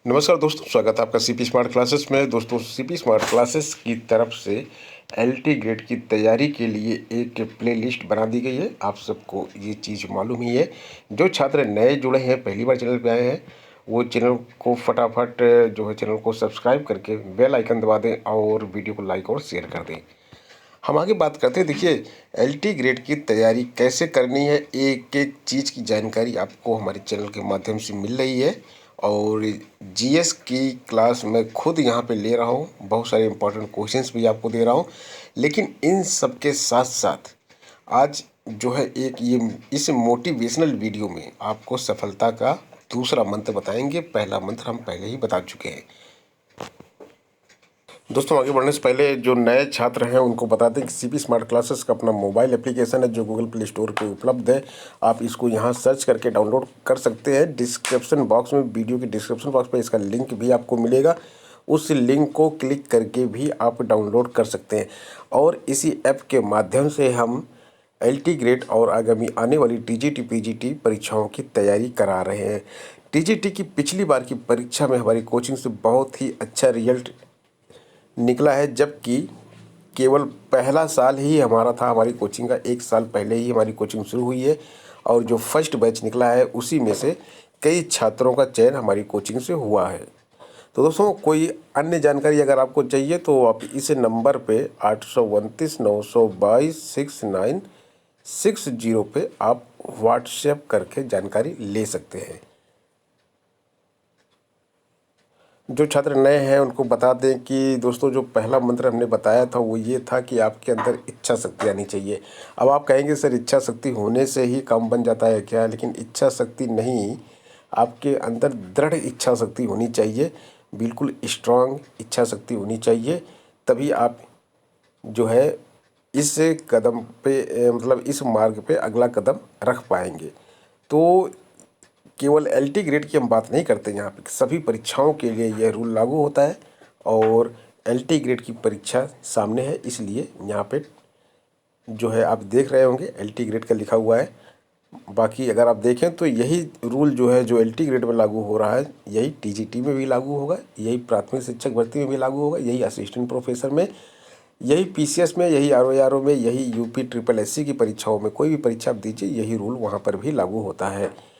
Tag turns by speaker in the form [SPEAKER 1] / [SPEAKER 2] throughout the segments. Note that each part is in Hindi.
[SPEAKER 1] नमस्कार दोस्तों, स्वागत है आपका सीपी स्मार्ट क्लासेस में। दोस्तों, सीपी स्मार्ट क्लासेस की तरफ से एलटी ग्रेड की तैयारी के लिए एक प्लेलिस्ट बना दी गई है। आप सबको ये चीज़ मालूम ही है। जो छात्र नए जुड़े हैं, पहली बार चैनल पे आए हैं, वो चैनल को फटाफट जो है चैनल को सब्सक्राइब करके बेल आइकन दबा दें और वीडियो को लाइक और शेयर कर दें। हम आगे बात करते हैं। देखिए, एलटी ग्रेड की तैयारी कैसे करनी है, एक एक चीज़ की जानकारी आपको हमारे चैनल के माध्यम से मिल रही है। और जीएस की क्लास मैं खुद यहाँ पे ले रहा हूँ, बहुत सारे इंपॉर्टेंट क्वेश्चंस भी आपको दे रहा हूँ। लेकिन इन सब के साथ साथ आज जो है एक ये इस मोटिवेशनल वीडियो में आपको सफलता का दूसरा मंत्र बताएंगे। पहला मंत्र हम पहले ही बता चुके हैं। दोस्तों, आगे बढ़ने से पहले जो नए छात्र हैं उनको बता दें कि सीपी स्मार्ट क्लासेस का अपना मोबाइल एप्लीकेशन है जो गूगल प्ले स्टोर पे उपलब्ध है। आप इसको यहाँ सर्च करके डाउनलोड कर सकते हैं। डिस्क्रिप्शन बॉक्स में, वीडियो के डिस्क्रिप्शन बॉक्स पे इसका लिंक भी आपको मिलेगा। उस लिंक को क्लिक करके भी आप डाउनलोड कर सकते हैं। और इसी ऐप के माध्यम से हम एलटी ग्रेड और आगामी आने वाली टीजीटी पीजीटी परीक्षाओं की तैयारी करा रहे हैं। टीजीटी की पिछली बार की परीक्षा में हमारी कोचिंग से बहुत ही अच्छा रिजल्ट निकला है, जबकि केवल पहला साल ही हमारा था हमारी कोचिंग का। एक साल पहले ही हमारी कोचिंग शुरू हुई है और जो फर्स्ट बैच निकला है उसी में से कई छात्रों का चयन हमारी कोचिंग से हुआ है। तो दोस्तों, कोई अन्य जानकारी अगर आपको चाहिए तो आप इस नंबर पे 829 922 6960 पे आप व्हाट्सएप करके जानकारी ले सकते हैं। जो छात्र नए हैं उनको बता दें कि दोस्तों, जो पहला मंत्र हमने बताया था वो ये था कि आपके अंदर इच्छा शक्ति आनी चाहिए। अब आप कहेंगे सर, इच्छा शक्ति होने से ही काम बन जाता है क्या? लेकिन इच्छा शक्ति नहीं, आपके अंदर दृढ़ इच्छा शक्ति होनी चाहिए, बिल्कुल स्ट्रांग इच्छा शक्ति होनी चाहिए। तभी आप जो है इस कदम पे मतलब इस मार्ग पे अगला कदम रख पाएंगे। तो केवल एलटी ग्रेड की हम बात नहीं करते, यहाँ पे सभी परीक्षाओं के लिए यह रूल लागू होता है। और एलटी ग्रेड की परीक्षा सामने है, इसलिए यहाँ पे जो है आप देख रहे होंगे एलटी ग्रेड का लिखा हुआ है। बाकी अगर आप देखें तो यही रूल जो है, जो एलटी ग्रेड में लागू हो रहा है, यही टीजीटी में भी लागू होगा, यही प्राथमिक शिक्षक भर्ती में भी लागू होगा, यही असिस्टेंट प्रोफेसर में, यही पीसीएस में, यही आरओआरओ में, यही यूपी ट्रिपल एससी की परीक्षाओं में, कोई भी परीक्षा आप दीजिए यही रूल वहाँ पर भी लागू होता है।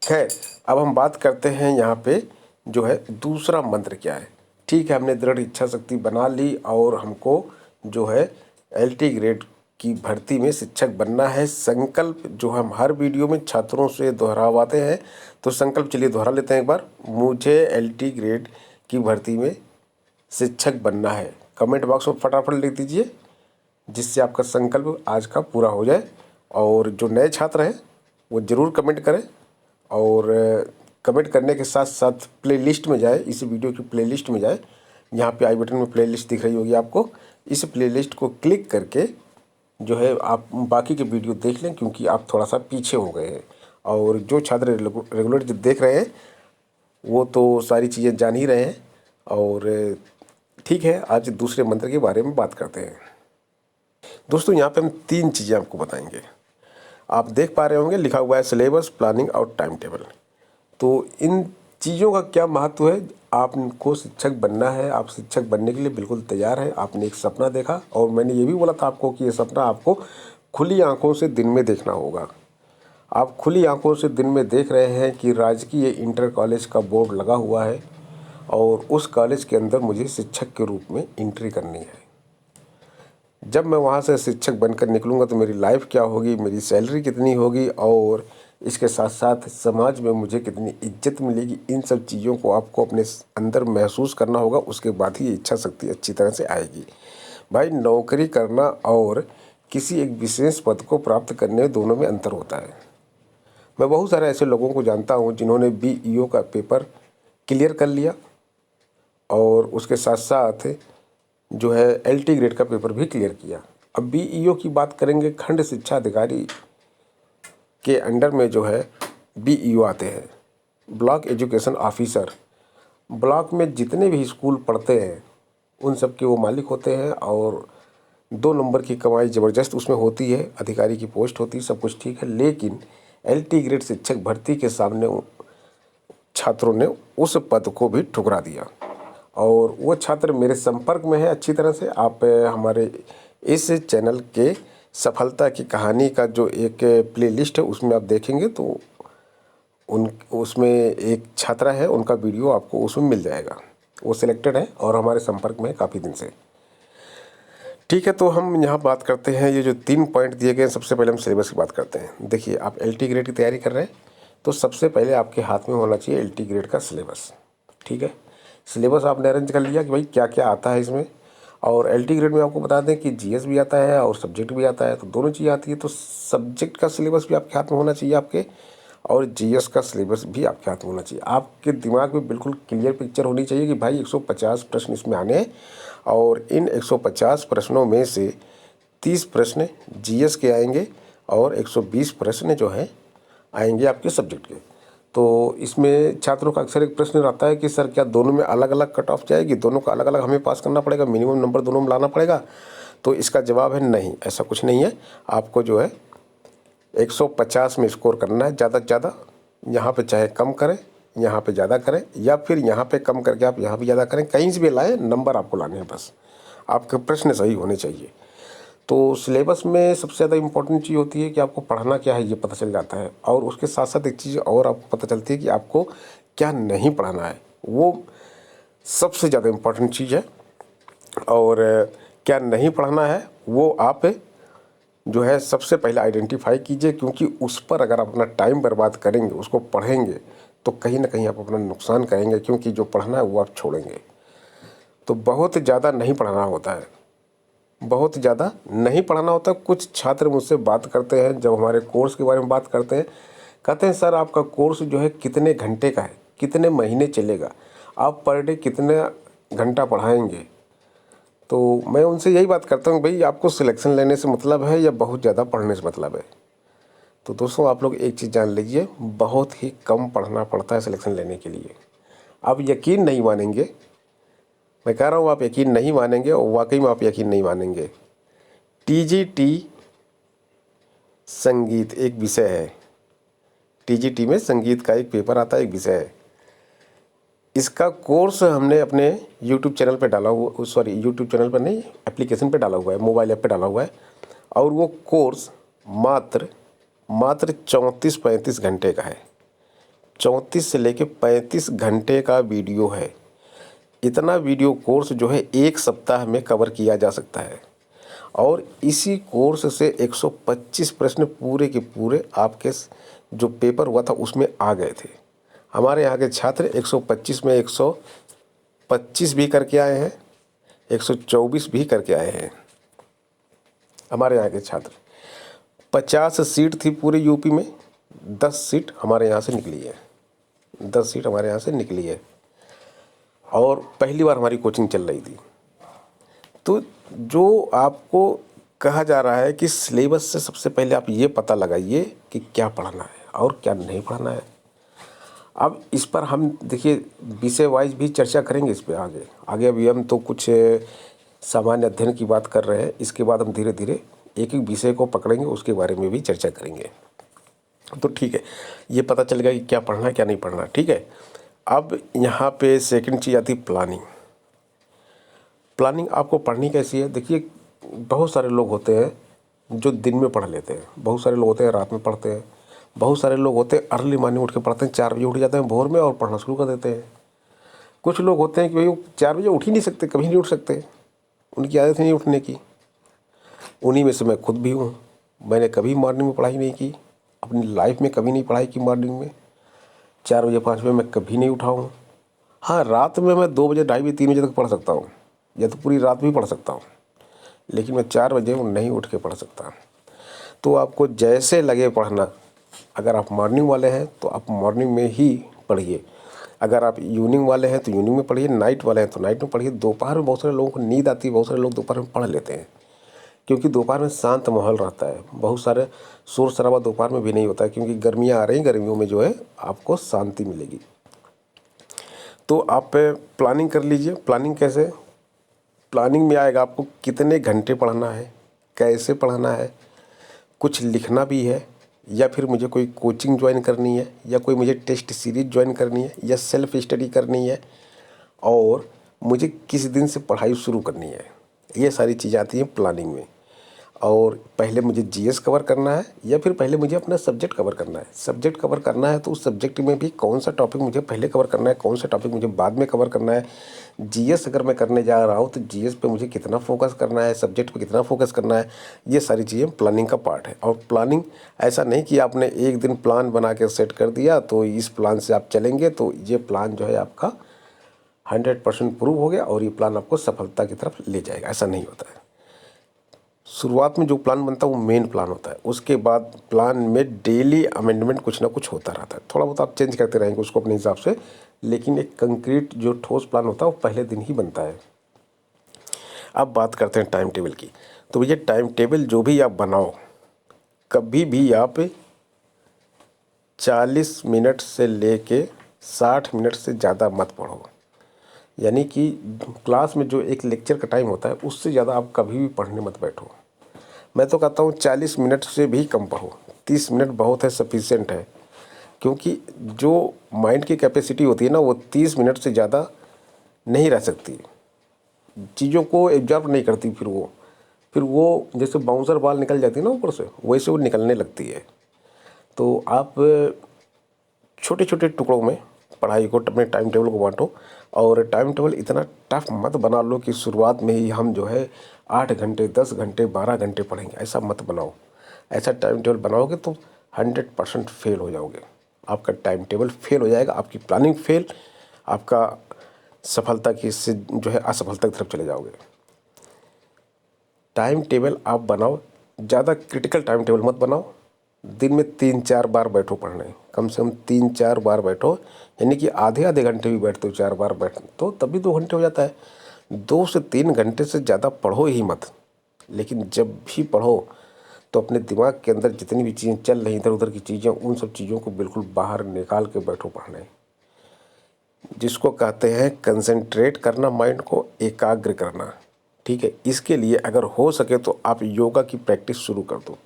[SPEAKER 1] खैर, अब हम बात करते हैं यहाँ पे जो है दूसरा मंत्र क्या है। ठीक है, हमने दृढ़ इच्छा शक्ति बना ली और हमको जो है एलटी ग्रेड की भर्ती में शिक्षक बनना है। संकल्प जो हम हर वीडियो में छात्रों से दोहरावाते हैं, तो संकल्प चलिए दोहरा लेते हैं एक बार। मुझे एलटी ग्रेड की भर्ती में शिक्षक बनना है। कमेंट बॉक्स में फटाफट लिख दीजिए, जिससे आपका संकल्प आज का पूरा हो जाए। और जो नए छात्र हैं वो ज़रूर कमेंट करें और कमेंट करने के साथ साथ प्लेलिस्ट में जाए, इस वीडियो की प्लेलिस्ट में जाए। यहाँ पे आई बटन में प्लेलिस्ट दिख रही होगी आपको, इस प्लेलिस्ट को क्लिक करके जो है आप बाकी के वीडियो देख लें, क्योंकि आप थोड़ा सा पीछे हो गए हैं। और जो छात्र रेगुलर जो देख रहे हैं वो तो सारी चीज़ें जान ही रहे हैं। और ठीक है, आज दूसरे मंत्र के बारे में बात करते हैं। दोस्तों, यहाँ पे हम 3 चीज़ें आपको बताएंगे। आप देख पा रहे होंगे लिखा हुआ है सिलेबस, प्लानिंग और टाइम टेबल। तो इन चीज़ों का क्या महत्व है? आपको शिक्षक बनना है, आप शिक्षक बनने के लिए बिल्कुल तैयार हैं। आपने एक सपना देखा और मैंने ये भी बोला था आपको कि ये सपना आपको खुली आंखों से दिन में देखना होगा। आप खुली आंखों से दिन में देख रहे हैं कि राजकीय इंटर कॉलेज का बोर्ड लगा हुआ है और उस कॉलेज के अंदर मुझे शिक्षक के रूप में एंट्री करनी है। जब मैं वहाँ से शिक्षक बनकर निकलूँगा तो मेरी लाइफ क्या होगी, मेरी सैलरी कितनी होगी और इसके साथ साथ समाज में मुझे कितनी इज्जत मिलेगी, इन सब चीज़ों को आपको अपने अंदर महसूस करना होगा। उसके बाद ही इच्छा शक्ति अच्छी तरह से आएगी। भाई, नौकरी करना और किसी एक विशेष पद को प्राप्त करने दोनों में अंतर होता है। मैं बहुत सारे ऐसे लोगों को जानता हूँ जिन्होंने बीईओ का पेपर क्लियर कर लिया और उसके साथ साथ जो है एलटी ग्रेड का पेपर भी क्लियर किया। अब बीईओ की बात करेंगे, खंड शिक्षा अधिकारी के अंडर में जो है बीईओ आते हैं, ब्लॉक एजुकेशन ऑफिसर। ब्लॉक में जितने भी स्कूल पढ़ते हैं उन सब के वो मालिक होते हैं और 2 नंबर की कमाई ज़बरदस्त उसमें होती है, अधिकारी की पोस्ट होती है, सब कुछ ठीक है। लेकिन एलटी ग्रेड शिक्षक भर्ती के सामने छात्रों ने उस पद को भी ठुकरा दिया और वो छात्र मेरे संपर्क में है अच्छी तरह से। आप हमारे इस चैनल के सफलता की कहानी का जो एक प्लेलिस्ट है उसमें आप देखेंगे तो उसमें एक छात्रा है, उनका वीडियो आपको उसमें मिल जाएगा। वो सिलेक्टेड है और हमारे संपर्क में है काफ़ी दिन से। ठीक है, तो हम यहाँ बात करते हैं, ये जो 3 पॉइंट दिए गए हैं, सबसे पहले हम सिलेबस की बात करते हैं। देखिए, आप एलटी ग्रेड की तैयारी कर रहे हैं तो सबसे पहले आपके हाथ में होना चाहिए एलटी ग्रेड का सिलेबस। ठीक है, सिलेबस आपने अरेंज कर लिया कि भाई क्या क्या आता है इसमें। और एलटी ग्रेड में आपको बता दें कि जीएस भी आता है और सब्जेक्ट भी आता है, तो दोनों चीज़ें आती है। तो सब्जेक्ट का सिलेबस भी आपके हाथ में होना चाहिए आपके, और जीएस का सिलेबस भी आपके हाथ में होना चाहिए। आपके दिमाग में बिल्कुल क्लियर पिक्चर होनी चाहिए कि भाई 150 प्रश्न इसमें आने हैं और इन 150 प्रश्नों में से 30 प्रश्न जीएस के आएंगे और 120 प्रश्न जो हैं आएंगे आपके सब्जेक्ट के। तो इसमें छात्रों का अक्सर एक प्रश्न रहता है कि सर क्या दोनों में अलग अलग कट ऑफ जाएगी, दोनों का अलग अलग हमें पास करना पड़ेगा, मिनिमम नंबर दोनों में लाना पड़ेगा? तो इसका जवाब है नहीं, ऐसा कुछ नहीं है। आपको जो है 150 में स्कोर करना है ज़्यादा से ज़्यादा। यहाँ पे चाहे कम करें, यहाँ पे ज़्यादा करें, या फिर यहाँ पे कम करके आप यहाँ भी ज़्यादा करें, कहीं से भी लाएँ, नंबर आपको लाने हैं बस। आपके प्रश्न सही होने चाहिए। तो सिलेबस में सबसे ज़्यादा इम्पोर्टेंट चीज़ होती है कि आपको पढ़ना क्या है ये पता चल जाता है, और उसके साथ साथ एक चीज़ और आपको पता चलती है कि आपको क्या नहीं पढ़ना है। वो सबसे ज़्यादा इम्पोर्टेंट चीज़ है। और क्या नहीं पढ़ना है वो आप जो है सबसे पहले आइडेंटिफाई कीजिए, क्योंकि उस पर अगर आप अपना टाइम बर्बाद करेंगे, उसको पढ़ेंगे, तो कहीं ना कहीं आप अपना नुकसान करेंगे, क्योंकि जो पढ़ना है वो आप छोड़ेंगे। तो बहुत ज़्यादा नहीं पढ़ना होता है, बहुत ज़्यादा नहीं पढ़ना होता। कुछ छात्र मुझसे बात करते हैं, जब हमारे कोर्स के बारे में बात करते हैं, कहते हैं सर आपका कोर्स जो है कितने घंटे का है, कितने महीने चलेगा, आप पर डे कितने घंटा पढ़ाएंगे? तो मैं उनसे यही बात करता हूँ, भाई आपको सिलेक्शन लेने से मतलब है या बहुत ज़्यादा पढ़ने से मतलब है? तो दोस्तों आप लोग एक चीज़ जान लीजिए, बहुत ही कम पढ़ना पड़ता है सिलेक्शन लेने के लिए। आप यकीन नहीं मानेंगे, मैं कह रहा हूँ आप यकीन नहीं मानेंगे, और वाकई में आप यकीन नहीं मानेंगे। टीजीटी संगीत एक विषय है, टीजीटी में संगीत का एक पेपर आता है, एक विषय है। इसका कोर्स हमने अपने यूट्यूब चैनल पे डाला हुआ, सॉरी यूट्यूब चैनल पर नहीं, एप्लीकेशन पे डाला हुआ है, मोबाइल ऐप पे डाला हुआ है। और वो कोर्स मात्र 34-35 घंटे का है। 34 से लेके 35 घंटे का वीडियो है। इतना वीडियो कोर्स जो है 1 सप्ताह में कवर किया जा सकता है, और इसी कोर्स से 125 प्रश्न पूरे के पूरे आपके जो पेपर हुआ था उसमें आ गए थे। हमारे यहाँ के छात्र 125 में 125 भी करके आए हैं, 124 भी करके आए हैं। हमारे यहाँ के छात्र 50 सीट थी पूरे यूपी में, 10 सीट हमारे यहाँ से निकली है, 10 सीट हमारे यहाँ से निकली है। और पहली बार हमारी कोचिंग चल रही थी। तो जो आपको कहा जा रहा है कि सिलेबस से सबसे पहले आप ये पता लगाइए कि क्या पढ़ना है और क्या नहीं पढ़ना है। अब इस पर हम देखिए विषय वाइज भी चर्चा करेंगे इस पे आगे आगे। अभी हम तो कुछ सामान्य अध्ययन की बात कर रहे हैं, इसके बाद हम धीरे धीरे एक एक विषय को पकड़ेंगे, उसके बारे में भी चर्चा करेंगे। तो ठीक है, ये पता चल गया कि क्या पढ़ना है क्या नहीं पढ़ना। ठीक है, अब यहाँ पे सेकंड चीज़ आती है प्लानिंग। प्लानिंग आपको पढ़नी कैसी है? देखिए बहुत सारे लोग होते हैं जो दिन में पढ़ लेते हैं, बहुत सारे लोग होते हैं रात में पढ़ते हैं, बहुत सारे लोग होते हैं अर्ली मॉर्निंग उठ के पढ़ते हैं, 4 बजे उठ जाते हैं भोर में और पढ़ना शुरू कर देते हैं। कुछ लोग होते हैं कि भाई 4 बजे उठ ही नहीं सकते, कभी नहीं उठ सकते, उनकी आदत नहीं उठने की। उन्हीं में से मैं खुद भी हूँ। मैंने कभी मॉर्निंग में पढ़ाई नहीं की, अपनी लाइफ में कभी नहीं पढ़ाई की मॉर्निंग में। 4 बजे 5 बजे मैं कभी नहीं उठा हूँ। हाँ, रात में मैं 2 बजे 2:30 बजे 3 बजे तक पढ़ सकता हूँ, या तो पूरी रात भी पढ़ सकता हूँ, लेकिन मैं 4 बजे नहीं उठ के पढ़ सकता। तो आपको जैसे लगे पढ़ना, अगर आप मॉर्निंग वाले हैं तो आप मॉर्निंग में ही पढ़िए, अगर आप इवनिंग वाले हैं तो इवनिंग में पढ़िए, नाइट वाले हैं तो नाइट में पढ़िए। दोपहर में बहुत सारे लोगों को नींद आती है, बहुत सारे लोग दोपहर में पढ़ लेते हैं, क्योंकि दोपहर में शांत माहौल रहता है, बहुत सारे शोर शराबा दोपहर में भी नहीं होता है, क्योंकि गर्मियाँ आ रही हैं, गर्मियों में जो है आपको शांति मिलेगी। तो आप प्लानिंग कर लीजिए। प्लानिंग कैसे? प्लानिंग में आएगा आपको कितने घंटे पढ़ना है, कैसे पढ़ना है, कुछ लिखना भी है, या फिर मुझे कोई कोचिंग ज्वाइन करनी है, या कोई मुझे टेस्ट सीरीज ज्वाइन करनी है, या सेल्फ स्टडी करनी है, और मुझे किस दिन से पढ़ाई शुरू करनी है। ये सारी चीज़ें आती हैं प्लानिंग में। और पहले मुझे जीएस कवर करना है, या फिर पहले मुझे अपना सब्जेक्ट कवर करना है। सब्जेक्ट कवर करना है तो उस सब्जेक्ट में भी कौन सा टॉपिक मुझे पहले कवर करना है, कौन सा टॉपिक मुझे बाद में कवर करना है। जीएस अगर मैं करने जा रहा हूँ तो जीएस पे मुझे कितना फोकस करना है, सब्जेक्ट पे कितना फोकस करना है। ये सारी चीज़ें प्लानिंग का पार्ट है। और प्लानिंग ऐसा नहीं कि आपने एक दिन प्लान बना के सेट कर दिया तो इस प्लान से आप चलेंगे तो ये प्लान जो है आपका 100% प्रूव हो गया और ये प्लान आपको सफलता की तरफ ले जाएगा। ऐसा नहीं होता है। शुरुआत में जो प्लान बनता है वो मेन प्लान होता है। उसके बाद प्लान में डेली अमेंडमेंट कुछ ना कुछ होता रहता है। थोड़ा बहुत आप चेंज करते रहेंगे उसको अपने हिसाब से, लेकिन एक कंक्रीट जो ठोस प्लान होता है वो पहले दिन ही बनता है। अब बात करते हैं टाइम टेबल की। तो भैया टाइम टेबल जो भी आप बनाओ, कभी भी आप 40 मिनट से लेके 60 मिनट से ज़्यादा मत पढ़ो। यानी कि क्लास में जो एक लेक्चर का टाइम होता है उससे ज़्यादा आप कभी भी पढ़ने मत बैठो। मैं तो कहता हूँ 40 मिनट से भी कम पढ़ो, 30 मिनट बहुत है, सफिशिएंट है। क्योंकि जो माइंड की कैपेसिटी होती है ना वो 30 मिनट से ज़्यादा नहीं रह सकती, चीज़ों को एब्जॉर्ब नहीं करती। फिर वो जैसे बाउंसर बॉल निकल जाती है ना ऊपर से, वैसे वो निकलने लगती है। तो आप छोटे छोटे टुकड़ों में पढ़ाई को, अपने टाइम टेबल को बांटो। और टाइम टेबल इतना टफ मत बना लो कि शुरुआत में ही हम जो है 8 घंटे, 10 घंटे, 12 घंटे पढ़ेंगे। ऐसा मत बनाओ। ऐसा टाइम टेबल बनाओगे तो 100% फेल हो जाओगे। आपका टाइम टेबल फेल हो जाएगा, आपकी प्लानिंग फेल, आपका सफलता की से जो है असफलता की तरफ चले जाओगे। टाइम टेबल आप बनाओ, ज़्यादा क्रिटिकल टाइम टेबल मत बनाओ। दिन में 3-4 बार बैठो पढ़ने, कम से कम 3-4 बार बैठो। यानी कि आधे आधे घंटे भी बैठते हो, 4 बार बैठ तो तभी 2 घंटे हो जाता है। 2 से 3 घंटे से ज़्यादा पढ़ो ही मत। लेकिन जब भी पढ़ो तो अपने दिमाग के अंदर जितनी भी चीज़ें चल रही इधर उधर की चीज़ें, उन सब चीज़ों को बिल्कुल बाहर निकाल के बैठो पढ़ने। जिसको कहते हैं कंसंट्रेट करना, माइंड को एकाग्र करना। ठीक है, इसके लिए अगर हो सके तो आप योगा की प्रैक्टिस शुरू कर दो।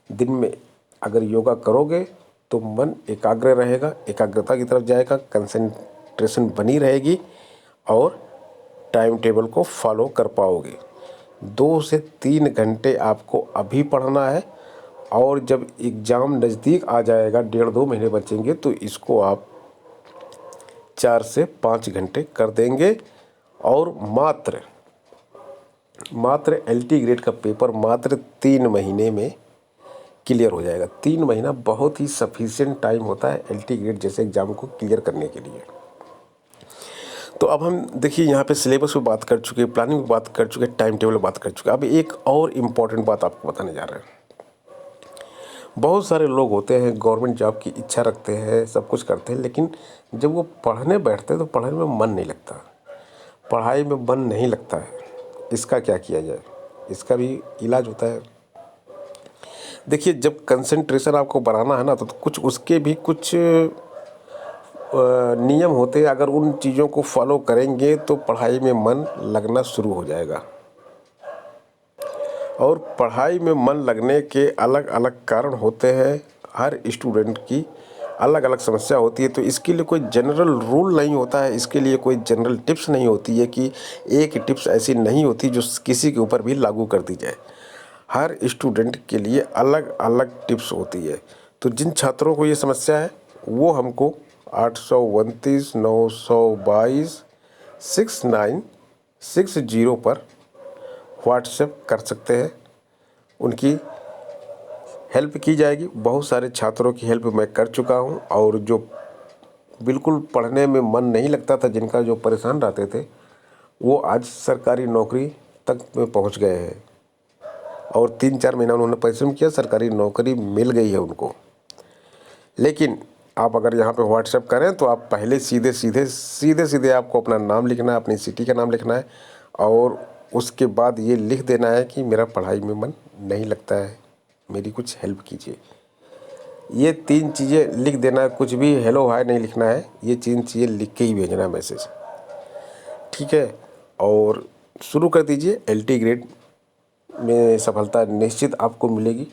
[SPEAKER 1] दिन में अगर योगा करोगे तो मन एकाग्र रहेगा, एकाग्रता की तरफ जाएगा, कंसंट्रेशन बनी रहेगी और टाइम टेबल को फॉलो कर पाओगे। 2 से 3 घंटे आपको अभी पढ़ना है, और जब एग्ज़ाम नज़दीक आ जाएगा, 1.5-2 महीने बचेंगे, तो इसको आप 4 से 5 घंटे कर देंगे। और मात्र एलटी ग्रेड का पेपर मात्र 3 महीने में क्लियर हो जाएगा। 3 महीना बहुत ही सफिशिएंट टाइम होता है एलटी ग्रेड जैसे एग्ज़ाम को क्लियर करने के लिए। तो अब हम देखिए यहाँ पे सिलेबस पे बात कर चुके हैं, प्लानिंग पे बात कर चुके हैं, टाइम टेबल पे बात कर चुके हैं। अब एक और इम्पॉर्टेंट बात आपको बताने जा रहे हैं। बहुत सारे लोग होते हैं गवर्नमेंट जॉब की इच्छा रखते हैं, सब कुछ करते हैं, लेकिन जब वो पढ़ने बैठते हैं तो पढ़ने में मन नहीं लगता, पढ़ाई में मन नहीं लगता है। इसका क्या किया जाए? इसका भी इलाज होता है। देखिए, जब कंसंट्रेशन आपको बढ़ाना है ना तो कुछ उसके भी कुछ नियम होते हैं। अगर उन चीज़ों को फॉलो करेंगे तो पढ़ाई में मन लगना शुरू हो जाएगा। और पढ़ाई में मन लगने के अलग अलग कारण होते हैं। हर स्टूडेंट की अलग अलग समस्या होती है, तो इसके लिए कोई जनरल रूल नहीं होता है, इसके लिए कोई जनरल टिप्स नहीं होती है कि एक टिप्स ऐसी नहीं होती जो किसी के ऊपर भी लागू कर दी जाए। हर स्टूडेंट के लिए अलग अलग टिप्स होती है। तो जिन छात्रों को ये समस्या है वो हमको 829-922-6960 पर व्हाट्सएप कर सकते हैं। उनकी हेल्प की जाएगी। बहुत सारे छात्रों की हेल्प मैं कर चुका हूं, और जो बिल्कुल पढ़ने में मन नहीं लगता था, जिनका जो परेशान रहते थे, वो आज सरकारी नौकरी तक में पहुंच गए हैं। और 3-4 महीना उन्होंने परिश्रम किया, सरकारी नौकरी मिल गई है उनको। लेकिन आप अगर यहाँ पे व्हाट्सएप करें तो आप पहले सीधे आपको अपना नाम लिखना है, अपनी सिटी का नाम लिखना है, और उसके बाद ये लिख देना है कि मेरा पढ़ाई में मन नहीं लगता है, मेरी कुछ हेल्प कीजिए। ये 3 चीज़ें लिख देना है, कुछ भी हेलो हाय नहीं लिखना है, ये 3 चीज़ें लिख के ही भेजना है मैसेज। ठीक है, और शुरू कर दीजिए। एलटी ग्रेड में सफलता निश्चित आपको मिलेगी।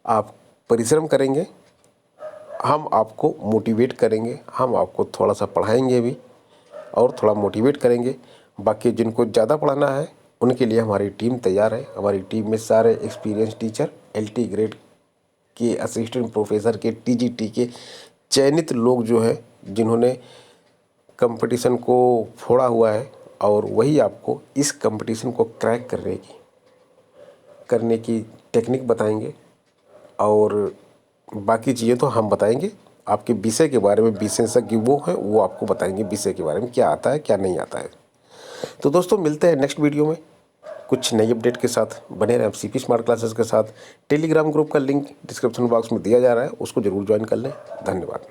[SPEAKER 1] आप परिश्रम करेंगे, हम आपको मोटिवेट करेंगे, हम आपको थोड़ा सा पढ़ाएंगे भी और थोड़ा मोटिवेट करेंगे। बाकी जिनको ज़्यादा पढ़ाना है उनके लिए हमारी टीम तैयार है। हमारी टीम में सारे एक्सपीरियंस टीचर, LT ग्रेड के, असिस्टेंट प्रोफेसर के, TGT के चयनित लोग जो हैं जिन्होंने कंपटीशन को फोड़ा हुआ है, और वही आपको इस कंपटीशन को क्रैक करने की टेक्निक बताएंगे। और बाकी चीज़ें तो हम बताएंगे, आपके विषय के बारे में विशेषज्ञ वो हैं, वो आपको बताएंगे विषय के बारे में क्या आता है क्या नहीं आता है। तो दोस्तों मिलते हैं नेक्स्ट वीडियो में कुछ नई अपडेट के साथ। बने रहें CP स्मार्ट क्लासेस के साथ। टेलीग्राम ग्रुप का लिंक डिस्क्रिप्शन बॉक्स में दिया जा रहा है, उसको जरूर ज्वाइन कर लें। धन्यवाद।